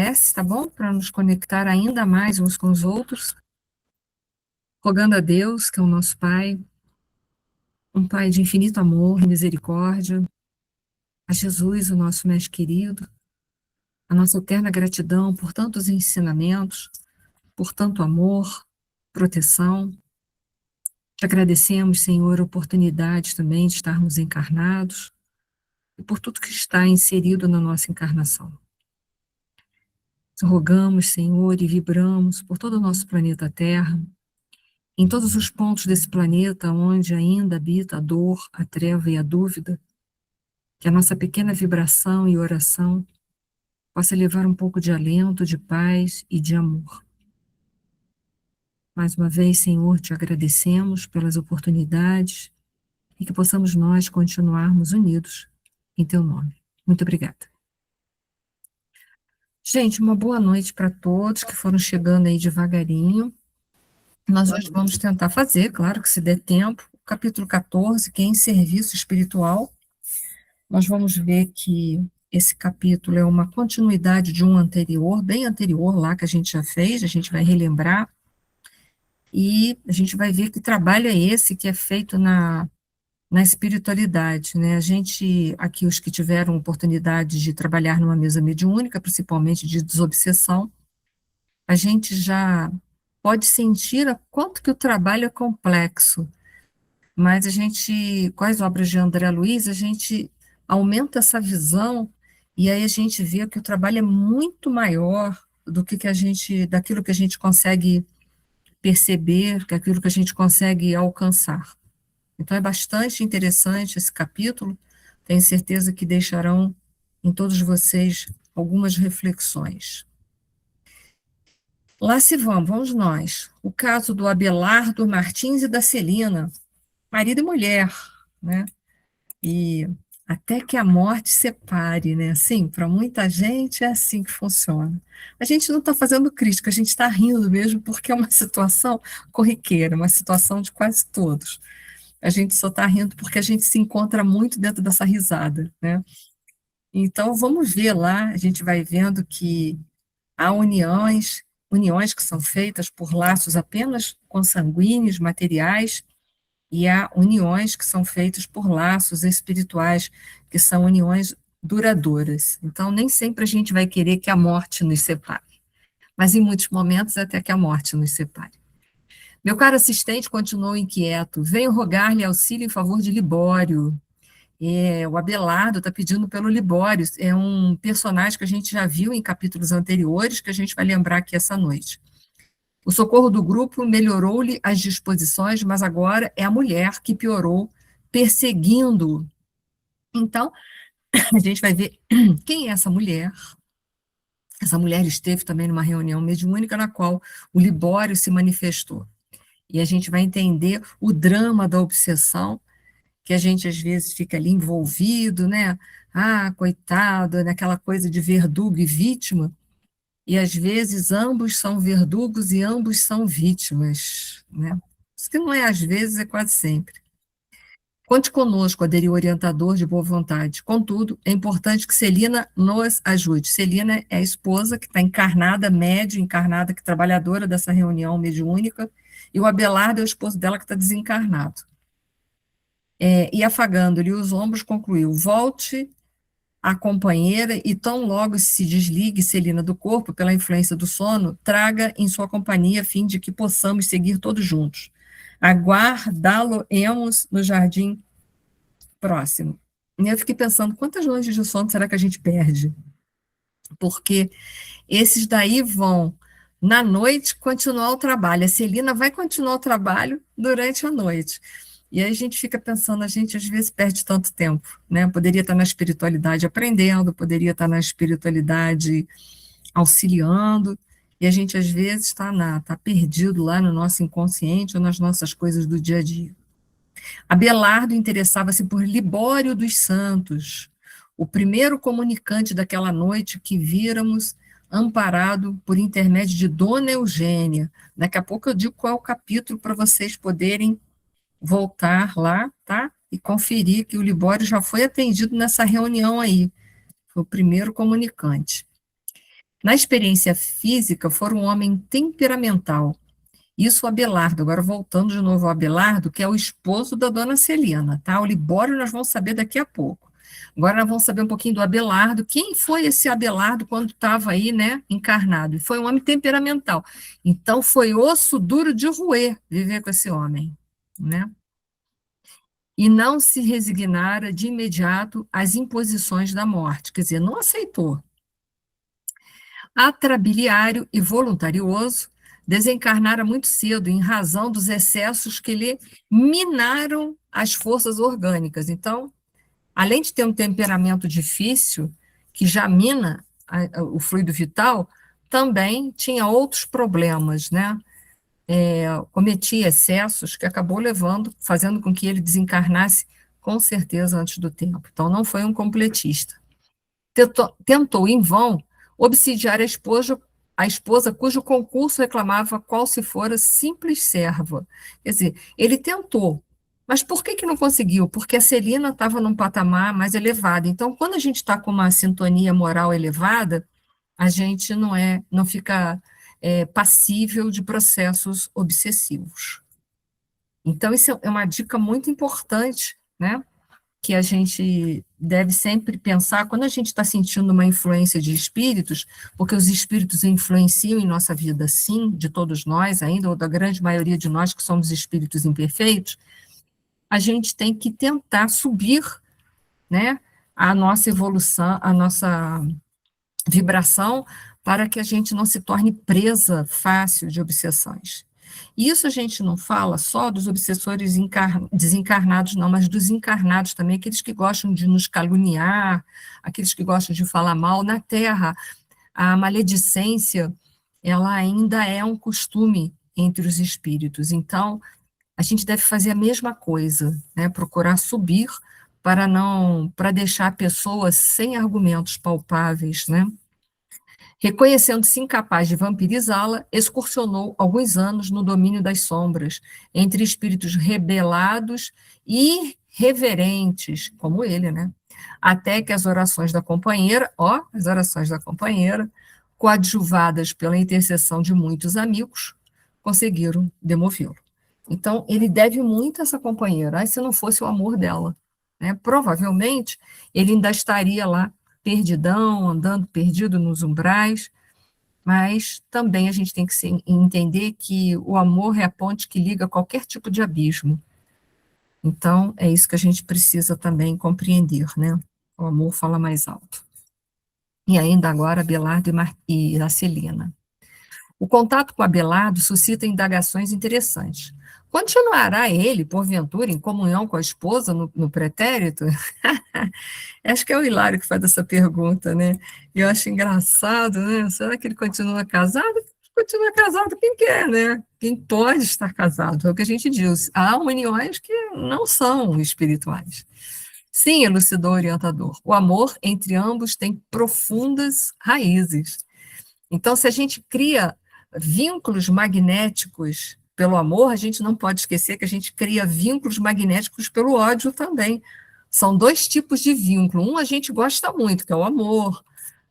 prece, tá bom? Para nos conectar ainda mais uns com os outros, rogando a Deus, que é o nosso Pai, um Pai de infinito amor e misericórdia, a Jesus, o nosso Mestre querido, a nossa eterna gratidão por tantos ensinamentos, por tanto amor, proteção. Te agradecemos, Senhor, a oportunidade também de estarmos encarnados e por tudo que está inserido na nossa encarnação. Rogamos, Senhor, e vibramos por todo o nosso planeta Terra, em todos os pontos desse planeta onde ainda habita a dor, a treva e a dúvida, que a nossa pequena vibração e oração possa levar um pouco de alento, de paz e de amor. Mais uma vez, Senhor, te agradecemos pelas oportunidades e que possamos nós continuarmos unidos em teu nome. Muito obrigada. Gente, uma boa noite para todos que foram chegando aí devagarinho. Nós hoje vamos tentar fazer, claro que se der tempo, o capítulo 14, que é em serviço espiritual. Nós vamos ver que esse capítulo é uma continuidade de um anterior, bem anterior lá que a gente já fez, a gente vai relembrar, e a gente vai ver que trabalho é esse que é feito na espiritualidade, né? A gente, aqui os que tiveram oportunidade de trabalhar numa mesa mediúnica, principalmente de desobsessão, a gente já pode sentir a quanto que o trabalho é complexo, mas a gente, com as obras de André Luiz, a gente aumenta essa visão, e aí a gente vê que o trabalho é muito maior do que a gente, daquilo que a gente consegue perceber, que aquilo que a gente consegue alcançar. Então é bastante interessante esse capítulo, tenho certeza que deixarão em todos vocês algumas reflexões. Lá se vamos nós. O caso do Abelardo Martins e da Celina, marido e mulher, né? E até que a morte separe, né? Assim, para muita gente é assim que funciona. A gente não está fazendo crítica, a gente está rindo mesmo, porque é uma situação corriqueira, uma situação de quase todos. A gente só está rindo porque a gente se encontra muito dentro dessa risada, né? Então, vamos ver lá, a gente vai vendo que há uniões que são feitas por laços apenas consanguíneos, materiais, e há uniões que são feitas por laços espirituais, que são uniões duradouras. Então, nem sempre a gente vai querer que a morte nos separe, mas em muitos momentos até que a morte nos separe. Meu caro assistente continuou inquieto. Venho rogar-lhe auxílio em favor de Libório. O Abelardo está pedindo pelo Libório. É um personagem que a gente já viu em capítulos anteriores, que a gente vai lembrar aqui essa noite. O socorro do grupo melhorou-lhe as disposições, mas agora é a mulher que piorou, perseguindo. Então, a gente vai ver quem é essa mulher. Essa mulher esteve também numa reunião mediúnica na qual o Libório se manifestou. E a gente vai entender o drama da obsessão, que a gente às vezes fica ali envolvido, né? Ah, coitado, naquela coisa de verdugo e vítima, e às vezes ambos são verdugos e ambos são vítimas, né? Isso que não é às vezes, é quase sempre. Conte conosco, aderiu o orientador de boa vontade. Contudo, é importante que Celina nos ajude. Celina é a esposa que está encarnada, média encarnada, que é trabalhadora dessa reunião mediúnica, e o Abelardo é o esposo dela que está desencarnado. E afagando-lhe os ombros, concluiu: volte a companheira e tão logo se desligue Celina do corpo pela influência do sono, traga em sua companhia a fim de que possamos seguir todos juntos. Aguardá-lo-emos no jardim próximo. E eu fiquei pensando, quantas noites de sono será que a gente perde? Porque esses daí vão, na noite, continuar o trabalho. A Celina vai continuar o trabalho durante a noite. E aí a gente fica pensando, a gente às vezes perde tanto tempo, né? Poderia estar na espiritualidade aprendendo, poderia estar na espiritualidade auxiliando, e a gente às vezes está perdido lá no nosso inconsciente ou nas nossas coisas do dia a dia. Abelardo interessava-se por Libório dos Santos, o primeiro comunicante daquela noite que víramos amparado por intermédio de Dona Eugênia. Daqui a pouco eu digo qual é o capítulo para vocês poderem voltar lá, tá? E conferir que o Libório já foi atendido nessa reunião aí. Foi o primeiro comunicante. Na experiência física, for um homem temperamental. Isso o Abelardo, agora voltando de novo ao Abelardo, que é o esposo da dona Celina, tá? O Libório nós vamos saber daqui a pouco. Agora nós vamos saber um pouquinho do Abelardo. Quem foi esse Abelardo quando estava aí, né, encarnado? Foi um homem temperamental. Então foi osso duro de roer viver com esse homem, né? E não se resignara de imediato às imposições da morte, quer dizer, não aceitou. Atrabiliário e voluntarioso, desencarnara muito cedo em razão dos excessos que lhe minaram as forças orgânicas. Então, além de ter um temperamento difícil, que já mina o fluido vital, também tinha outros problemas, né? Cometia excessos que acabou levando, fazendo com que ele desencarnasse com certeza antes do tempo. Então, não foi um completista. Tentou em vão obsidiar a esposa cujo concurso reclamava qual se fora simples serva. Quer dizer, ele tentou, mas por que não conseguiu? Porque a Celina estava num patamar mais elevado. Então, quando a gente está com uma sintonia moral elevada, a gente não fica passível de processos obsessivos. Então, isso é uma dica muito importante, né? Que a gente deve sempre pensar quando a gente está sentindo uma influência de espíritos, porque os espíritos influenciam em nossa vida, sim, de todos nós ainda, ou da grande maioria de nós que somos espíritos imperfeitos, a gente tem que tentar subir, né, a nossa evolução, a nossa vibração, para que a gente não se torne presa fácil de obsessões. E isso a gente não fala só dos obsessores desencarnados, não, mas dos encarnados também, aqueles que gostam de nos caluniar, aqueles que gostam de falar mal. Na Terra, a maledicência, ela ainda é um costume entre os espíritos. Então, a gente deve fazer a mesma coisa, né? Procurar subir para deixar a pessoa sem argumentos palpáveis, né? Reconhecendo-se incapaz de vampirizá-la, excursionou alguns anos no domínio das sombras, entre espíritos rebelados e reverentes, como ele, né? Até que as orações da companheira, as orações da companheira, coadjuvadas pela intercessão de muitos amigos, conseguiram demovê-lo. Então, ele deve muito a essa companheira, se não fosse o amor dela, né? Provavelmente, ele ainda estaria lá perdidão, andando perdido nos umbrais, mas também a gente tem que entender que o amor é a ponte que liga qualquer tipo de abismo. Então, é isso que a gente precisa também compreender, né? O amor fala mais alto. E ainda agora, Abelardo e a Celina. O contato com Abelardo suscita indagações interessantes. Continuará ele, porventura, em comunhão com a esposa no pretérito? Acho que é o Hilário que faz essa pergunta, né? E eu acho engraçado, né? Será que ele continua casado? Continua casado quem quer, né? Quem pode estar casado, é o que a gente diz. Há uniões que não são espirituais. Sim, elucidou o orientador. O amor entre ambos tem profundas raízes. Então, se a gente cria vínculos magnéticos pelo amor, a gente não pode esquecer que a gente cria vínculos magnéticos pelo ódio também. São dois tipos de vínculo. Um a gente gosta muito, que é o amor,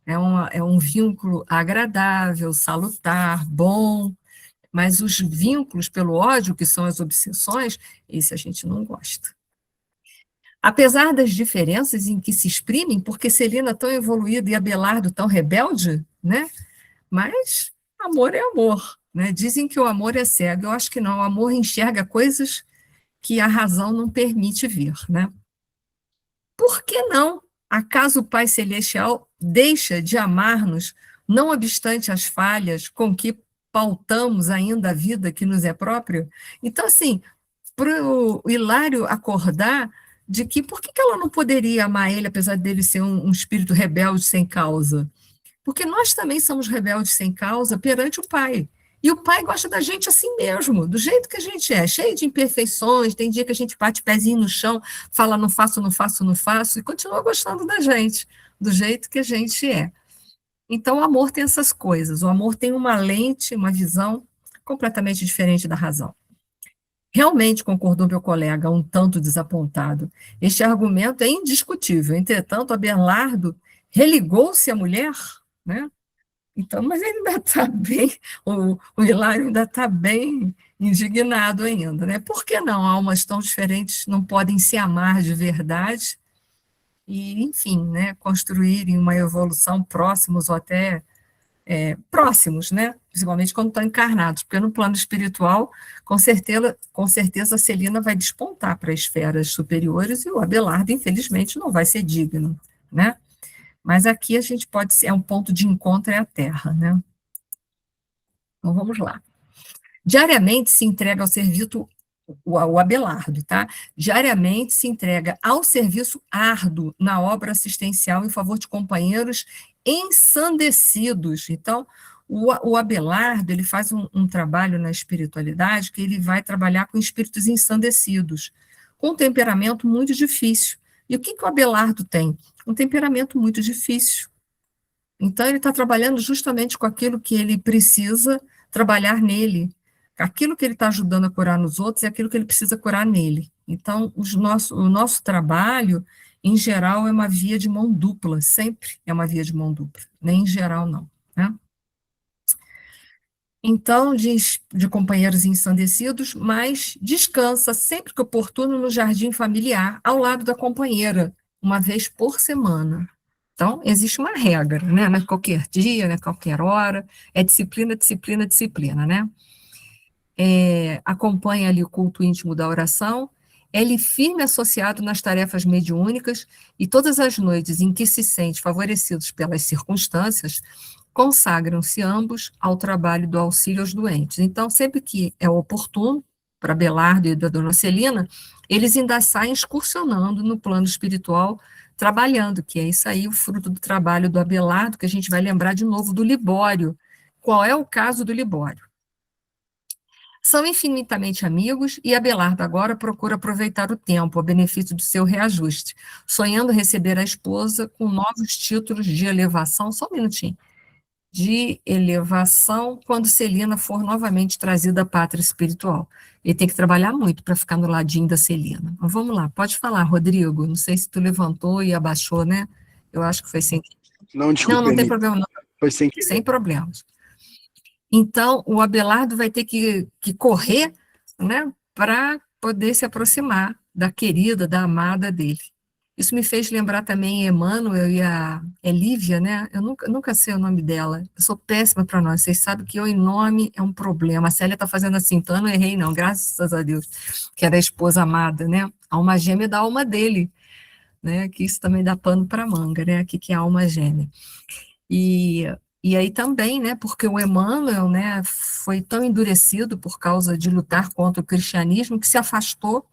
é um vínculo agradável, salutar, bom, mas os vínculos pelo ódio, que são as obsessões, esse a gente não gosta. Apesar das diferenças em que se exprimem, porque Celina tão evoluída e Abelardo tão rebelde, né? Mas amor é amor, né? Dizem que o amor é cego, eu acho que não, o amor enxerga coisas que a razão não permite ver, né? Por que não? Acaso o Pai Celestial deixa de amar-nos, não obstante as falhas com que pautamos ainda a vida que nos é própria? Então, assim, para o Hilário acordar de que por que ela não poderia amar ele, apesar dele ser um espírito rebelde sem causa? Porque nós também somos rebeldes sem causa perante o Pai. E o Pai gosta da gente assim mesmo, do jeito que a gente é, cheio de imperfeições. Tem dia que a gente bate pezinho no chão, fala não faço, não faço, não faço, e continua gostando da gente, do jeito que a gente é. Então, o amor tem essas coisas. O amor tem uma lente, uma visão completamente diferente da razão. Realmente, concordou meu colega, um tanto desapontado. Este argumento é indiscutível. Entretanto, Abelardo religou-se à mulher, né? Então, mas ele ainda está bem, o Hilário ainda está bem indignado ainda, né? Por que não? Almas tão diferentes não podem se amar de verdade e, enfim, né, construírem uma evolução próximos ou até próximos, né? Principalmente quando estão encarnados, porque no plano espiritual, com certeza a Celina vai despontar para esferas superiores e o Abelardo, infelizmente, não vai ser digno, né? Mas aqui a gente pode ser, um ponto de encontro é a Terra, né? Então vamos lá. Diariamente se entrega ao serviço, o Abelardo, tá? Diariamente se entrega ao serviço árduo na obra assistencial em favor de companheiros ensandecidos. Então, o Abelardo, ele faz um trabalho na espiritualidade que ele vai trabalhar com espíritos ensandecidos, com um temperamento muito difícil. E o que que o Abelardo tem? Um temperamento muito difícil. Então, ele está trabalhando justamente com aquilo que ele precisa trabalhar nele. Aquilo que ele está ajudando a curar nos outros é aquilo que ele precisa curar nele. Então, o nosso trabalho, em geral, é uma via de mão dupla, sempre é uma via de mão dupla, nem em geral, não. Né? Então, de companheiros ensandecidos, mas descansa sempre que oportuno no jardim familiar, ao lado da companheira, uma vez por semana. Então, existe uma regra, né? Não é qualquer dia, não é qualquer hora, é disciplina, disciplina, disciplina, né? Acompanha ali o culto íntimo da oração, ele firme associado nas tarefas mediúnicas e todas as noites em que se sente favorecidos pelas circunstâncias, consagram-se ambos ao trabalho do auxílio aos doentes. Então, sempre que é oportuno, para Belardo e da dona Celina, eles ainda saem excursionando no plano espiritual, trabalhando, que é isso aí, o fruto do trabalho do Abelardo, que a gente vai lembrar de novo do Libório. Qual é o caso do Libório? São infinitamente amigos e Abelardo agora procura aproveitar o tempo a benefício do seu reajuste, sonhando receber a esposa com novos títulos de elevação, só um minutinho, de elevação quando Celina for novamente trazida à pátria espiritual. Ele tem que trabalhar muito para ficar no ladinho da Celina. Mas vamos lá, pode falar, Rodrigo. Não sei se tu levantou e abaixou, né? Eu acho que foi sem querer. Não, desculpa, Não tem problema, não. Foi sem querer. Sem problemas. Então, o Abelardo vai ter que correr, né, para poder se aproximar da querida, da amada dele. Isso me fez lembrar também Emmanuel e a Elívia, né? Eu nunca sei o nome dela. Eu sou péssima para nós. Vocês sabem que eu em nome é um problema. A Célia está fazendo assim, então eu não errei, não, graças a Deus, que era a esposa amada, né? A alma gêmea da alma dele, né? Que isso também dá pano para manga, né? Aqui que é a alma gêmea. E aí também, né, porque o Emmanuel, né, foi tão endurecido por causa de lutar contra o cristianismo que se afastou,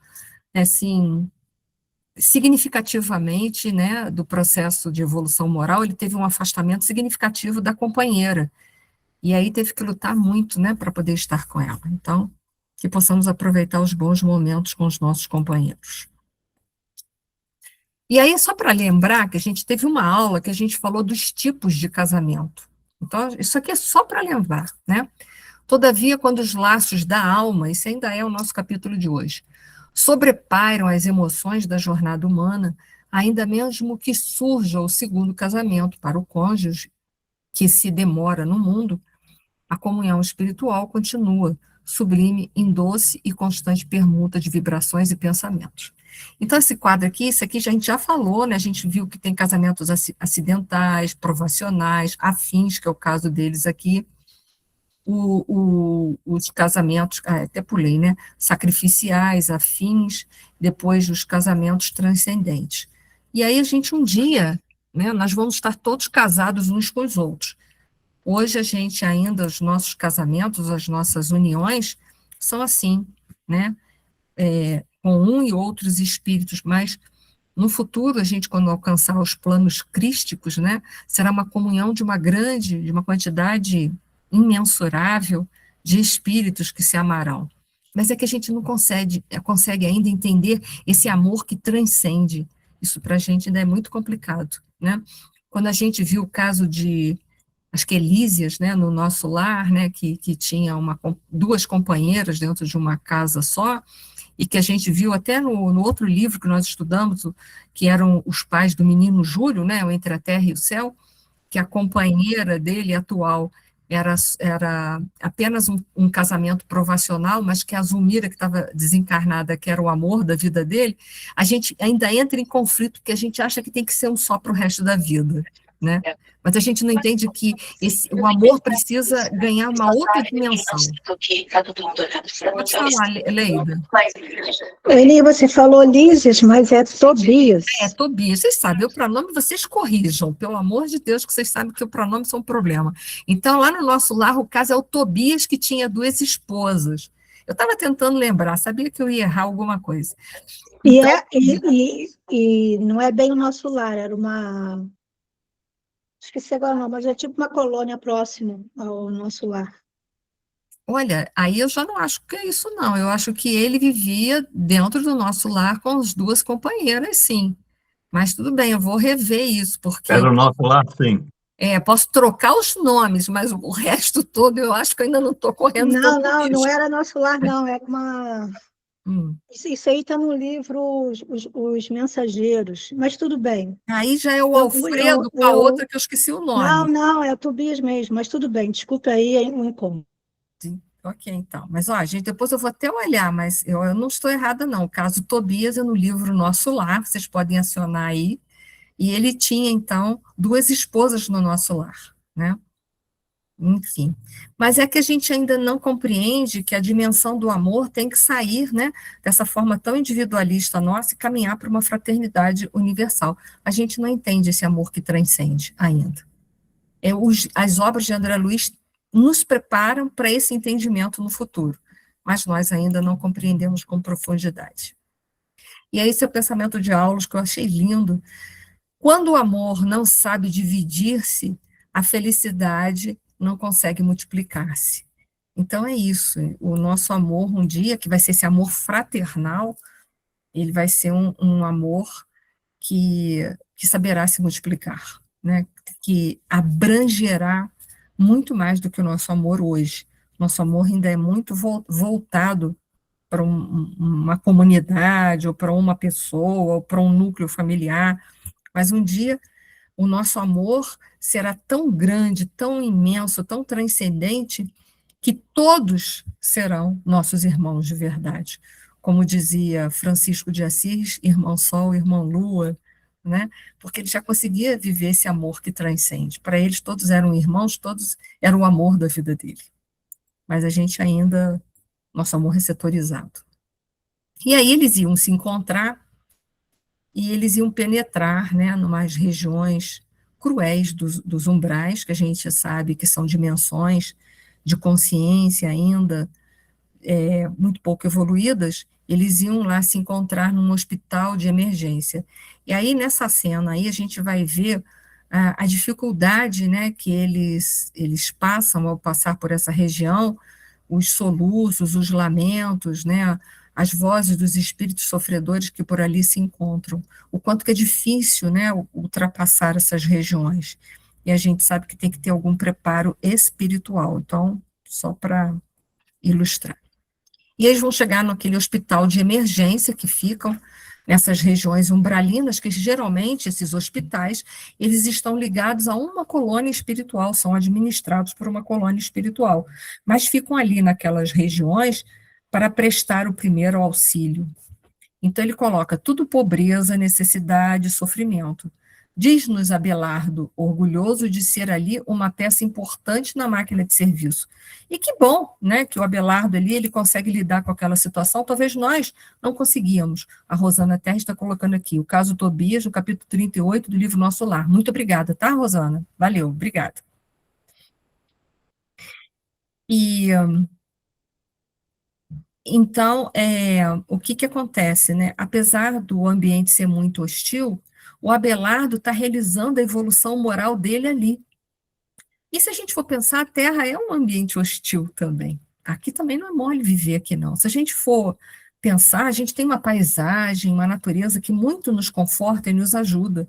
assim, significativamente, né, do processo de evolução moral, ele teve um afastamento significativo da companheira, e aí teve que lutar muito, né, para poder estar com ela. Então, que possamos aproveitar os bons momentos com os nossos companheiros. E aí, só para lembrar que a gente teve uma aula que a gente falou dos tipos de casamento. Então, isso aqui é só para lembrar, né? Todavia, quando os laços da alma, isso ainda é o nosso capítulo de hoje, sobrepairam as emoções da jornada humana, ainda mesmo que surja o segundo casamento para o cônjuge, que se demora no mundo, a comunhão espiritual continua, sublime em doce e constante permuta de vibrações e pensamentos. Então, esse quadro aqui, isso aqui a gente já falou, né? A gente viu que tem casamentos acidentais, provacionais, afins, que é o caso deles aqui, os casamentos, até pulei, né? Sacrificiais, afins, depois os casamentos transcendentes. E aí a gente um dia, né? Nós vamos estar todos casados uns com os outros. Hoje a gente ainda, os nossos casamentos, as nossas uniões, são assim, né? Com um e outros espíritos, mas no futuro, a gente, quando alcançar os planos crísticos, né, será uma comunhão de uma quantidade imensurável de espíritos que se amarão. Mas é que a gente não consegue ainda entender esse amor que transcende. Isso para a gente ainda é muito complicado, né? Quando a gente viu o caso de, acho que Elísias, né, no nosso lar, né, que tinha duas companheiras dentro de uma casa só, e que a gente viu até no outro livro que nós estudamos, que eram os pais do menino Júlio, né, o Entre a Terra e o Céu, que a companheira dele atual era apenas um casamento provacional, mas que a Zulmira, que estava desencarnada, que era o amor da vida dele, a gente ainda entra em conflito, porque a gente acha que tem que ser um só para o resto da vida, né? Mas a gente não entende que o amor precisa ganhar uma outra dimensão. Pode falar, Leida. Eli, você falou Lísias, mas é Tobias. É, Tobias. Vocês sabem, o pronome vocês corrijam, pelo amor de Deus, que vocês sabem que o pronome são um problema. Então, lá no nosso lar, o caso é o Tobias, que tinha 2 esposas. Eu estava tentando lembrar, sabia que eu ia errar alguma coisa. Então, E não é bem o nosso lar, era uma... Esqueci agora não, mas é tipo uma colônia próxima ao nosso lar. olha, aí eu já não acho que é isso, não. Eu acho que ele vivia dentro do nosso lar com as 2 companheiras, sim. Mas tudo bem, eu vou rever isso, porque Era o nosso lar, sim. posso trocar os nomes, mas o resto todo eu acho que eu ainda não estou correndo tanto Não risco. era nosso lar, não, é uma... Isso aí está no livro Os Mensageiros, mas tudo bem. Aí já é o Alfredo com a outra que eu esqueci o nome. Não, é o Tobias mesmo, mas tudo bem, desculpa aí o incômodo. Ok, então. Mas, ó, gente, depois eu vou até olhar, mas eu não estou errada, não. O caso Tobias é no livro Nosso Lar, vocês podem acionar aí. E ele tinha, então, 2 esposas no nosso lar, né? Enfim. Mas é que a gente ainda não compreende que a dimensão do amor tem que sair, né, dessa forma tão individualista nossa e caminhar para uma fraternidade universal. A gente não entende esse amor que transcende ainda. As obras de André Luiz nos preparam para esse entendimento no futuro, mas nós ainda não compreendemos com profundidade. E aí, esse é o pensamento de Aulus, que eu achei lindo. Quando o amor não sabe dividir-se, a felicidade não consegue multiplicar-se. Então, é isso. O nosso amor, um dia, que vai ser esse amor fraternal, ele vai ser um amor que saberá se multiplicar, né? Que abrangerá muito mais do que o nosso amor hoje. Nosso amor ainda é muito voltado para uma comunidade, ou para uma pessoa, ou para um núcleo familiar, mas um dia o nosso amor será tão grande, tão imenso, tão transcendente, que todos serão nossos irmãos de verdade. Como dizia Francisco de Assis, irmão Sol, irmão Lua, né? Porque ele já conseguia viver esse amor que transcende. Para eles, todos eram irmãos, todos eram o amor da vida dele. Mas a gente ainda, nosso amor é setorizado. E aí eles iam se encontrar e eles iam penetrar, né, numas regiões cruéis dos umbrais, que a gente sabe que são dimensões de consciência ainda muito pouco evoluídas, eles iam lá se encontrar num hospital de emergência. E aí, nessa cena aí, a gente vai ver a dificuldade, né, que eles passam ao passar por essa região, os soluços, os lamentos, né, as vozes dos espíritos sofredores que por ali se encontram, o quanto que é difícil, né, ultrapassar essas regiões. E a gente sabe que tem que ter algum preparo espiritual. Então, só para ilustrar. E eles vão chegar naquele hospital de emergência que ficam nessas regiões umbralinas, que geralmente esses hospitais, eles estão ligados a uma colônia espiritual, são administrados por uma colônia espiritual, mas ficam ali naquelas regiões para prestar o primeiro auxílio. Então ele coloca tudo pobreza, necessidade, sofrimento. Diz-nos Abelardo, orgulhoso de ser ali uma peça importante na máquina de serviço. E que bom, né, que o Abelardo ali, ele consegue lidar com aquela situação, talvez nós não conseguíamos. A Rosana Terra está colocando aqui, o caso Tobias, no capítulo 38 do livro Nosso Lar. Muito obrigada, tá, Rosana? Valeu, obrigada. E então, o que acontece, né? Apesar do ambiente ser muito hostil, o Abelardo está realizando a evolução moral dele ali. E se a gente for pensar, a Terra é um ambiente hostil também. Aqui também não é mole viver aqui, não. Se a gente for pensar, a gente tem uma paisagem, uma natureza que muito nos conforta e nos ajuda.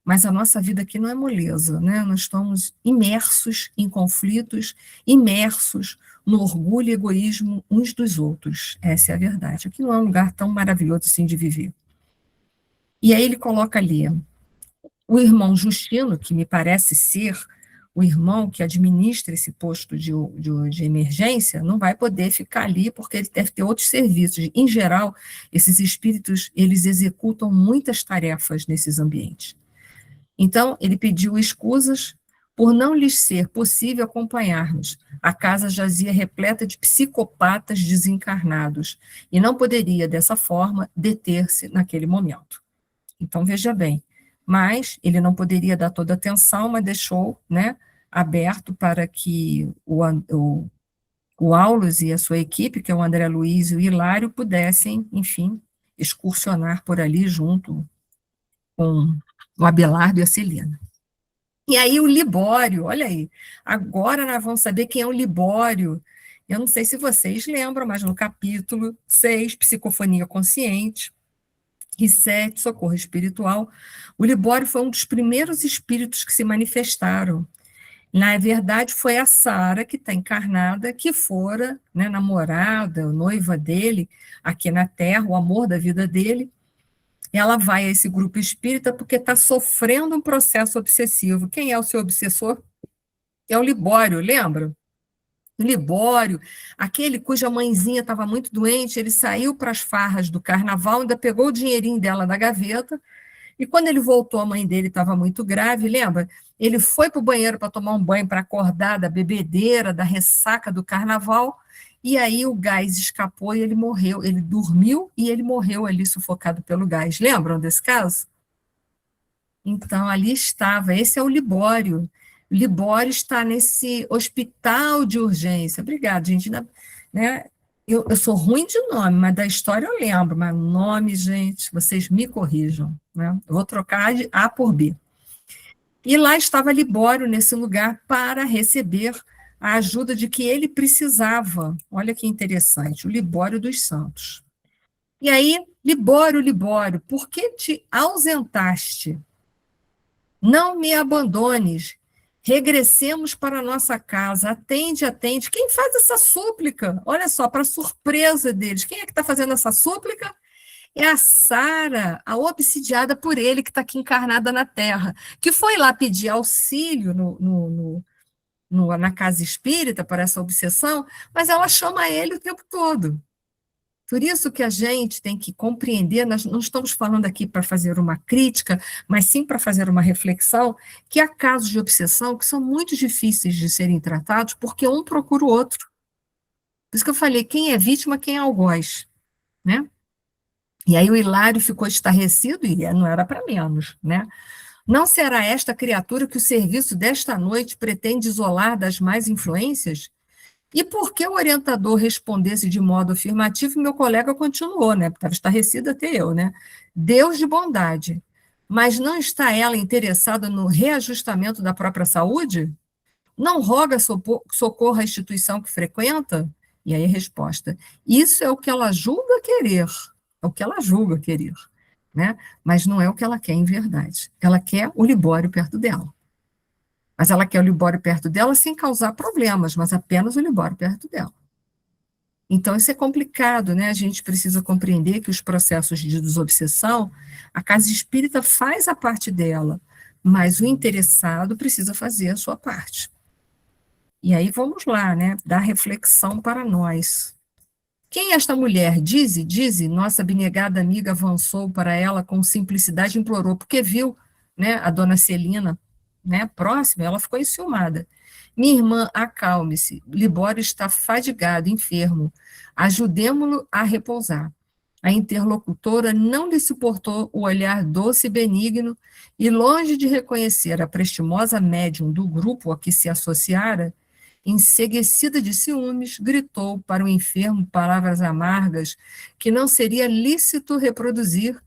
Mas a nossa vida aqui não é moleza, né? Nós estamos imersos em conflitos, imersos no orgulho e egoísmo uns dos outros. Essa é a verdade. Aqui não é um lugar tão maravilhoso assim de viver. E aí ele coloca ali, O irmão Justino, que me parece ser o irmão que administra esse posto de emergência, não vai poder ficar ali, porque ele deve ter outros serviços. Em geral, esses espíritos, eles executam muitas tarefas nesses ambientes. Então, ele pediu escusas por não lhes ser possível acompanhar-nos. A casa jazia repleta de psicopatas desencarnados, e não poderia, dessa forma, deter-se naquele momento. Então, veja bem, mas ele não poderia dar toda a atenção, mas deixou, né, aberto para que o Aulus e a sua equipe, que é o André Luiz e o Hilário, pudessem, enfim, excursionar por ali junto com o Abelardo e a Celina. E aí o Libório, olha aí, agora nós vamos saber quem é o Libório. Eu não sei se vocês lembram, mas no capítulo 6, Psicofonia Consciente, e 7, Socorro Espiritual, o Libório foi um dos primeiros espíritos que se manifestaram. Na verdade, foi a Sara, que está encarnada, que fora, né, namorada, noiva dele, aqui na Terra, o amor da vida dele. Ela vai a esse grupo espírita porque está sofrendo um processo obsessivo. Quem é o seu obsessor? É o Libório, lembra? O Libório, aquele cuja mãezinha estava muito doente, ele saiu para as farras do carnaval, ainda pegou o dinheirinho dela da gaveta, e quando ele voltou, a mãe dele estava muito grave, lembra? Ele foi para o banheiro para tomar um banho, para acordar da bebedeira, da ressaca do carnaval, e aí o gás escapou e ele morreu. Ele dormiu e ele morreu ali sufocado pelo gás. Lembram desse caso? Então, ali estava, esse é o Libório. O Libório está nesse hospital de urgência. Obrigada, gente. Né? Eu sou ruim de nome, mas da história eu lembro. Mas nome, gente, vocês me corrijam. Né? Eu vou trocar de A por B. E lá estava Libório, nesse lugar, para receber a ajuda de que ele precisava. Olha que interessante, o Libório dos Santos. E aí, Libório, Libório, por que te ausentaste? Não me abandones, regressemos para a nossa casa, atende, atende. Quem faz essa súplica? Olha só, para surpresa deles, quem é que está fazendo essa súplica? É a Sara, a obsidiada por ele, que está aqui encarnada na Terra, que foi lá pedir auxílio na casa espírita para essa obsessão, mas ela chama ele o tempo todo. Por isso que a gente tem que compreender, nós não estamos falando aqui para fazer uma crítica, mas sim para fazer uma reflexão, que há casos de obsessão que são muito difíceis de serem tratados, porque um procura o outro. Por isso que eu falei, quem é vítima, quem é algoz, né? E aí o Hilário ficou estarrecido, e não era para menos, né? Não será esta criatura que o serviço desta noite pretende isolar das más influências? E por que o orientador respondesse de modo afirmativo, meu colega continuou, né? Estava estarrecido até eu, né? Deus de bondade. Mas não está ela interessada no reajustamento da própria saúde? Não roga socorro à instituição que frequenta? E aí a resposta: isso é o que ela julga querer. É o que ela julga querer, né? Mas não é o que ela quer em verdade. Ela quer o Libório perto dela. Mas ela quer o Libório perto dela sem causar problemas, mas apenas o Libório perto dela. Então, isso é complicado, né? A gente precisa compreender que os processos de desobsessão, a casa espírita faz a parte dela, mas o interessado precisa fazer a sua parte. E aí vamos lá, né? Dar reflexão para nós. Quem é esta mulher? Dize, nossa abnegada amiga avançou para ela com simplicidade e implorou, porque viu, né, a dona Celina, né, próxima, ela ficou enciumada. Minha irmã, acalme-se, Libório está fadigado, enfermo, ajudemo-lo a repousar. A interlocutora não lhe suportou o olhar doce e benigno, e longe de reconhecer a prestimosa médium do grupo a que se associara, enseguecida de ciúmes, gritou para o enfermo palavras amargas que não seria lícito reproduzir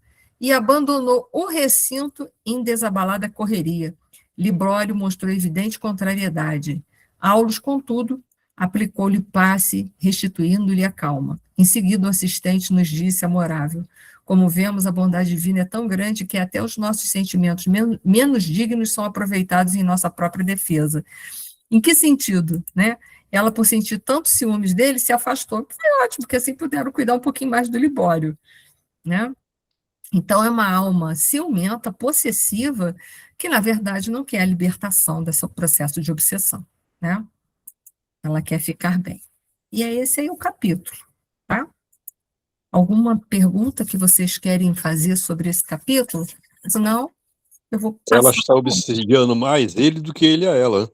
e abandonou o recinto em desabalada correria. Libório mostrou evidente contrariedade. Aulus, contudo, aplicou-lhe passe, restituindo-lhe a calma. Em seguida, o assistente nos disse amorável: como vemos, a bondade divina é tão grande que até os nossos sentimentos menos dignos são aproveitados em nossa própria defesa. Em que sentido, né? Ela, por sentir tantos ciúmes dele, se afastou. Foi ótimo, porque assim puderam cuidar um pouquinho mais do Libório, né? Então, é uma alma ciumenta, possessiva, que, na verdade, não quer a libertação desse processo de obsessão, né? Ela quer ficar bem. E é esse aí o capítulo, tá? Alguma pergunta que vocês querem fazer sobre esse capítulo? Senão, eu vou Ela passar. está obsediando mais ele do que ele a ela.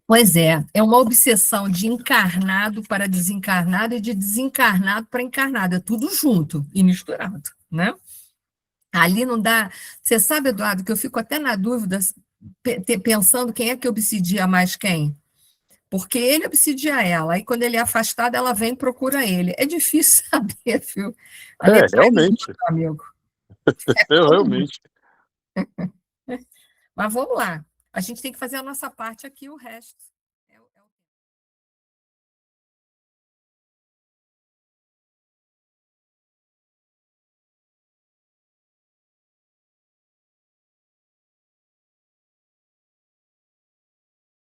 Pois é uma obsessão de encarnado para desencarnado e de desencarnado para encarnado, é tudo junto e misturado, né? Ali não dá. Você sabe, Eduardo, que eu fico até na dúvida, pensando quem é que obsidia mais quem? Porque ele obsidia ela, aí quando ele é afastado, ela vem e procura ele. É difícil saber, viu? Ali é traidor, Realmente. meu amigo. Todo mundo. Realmente. Mas vamos lá. A gente tem que fazer a nossa parte aqui, o resto.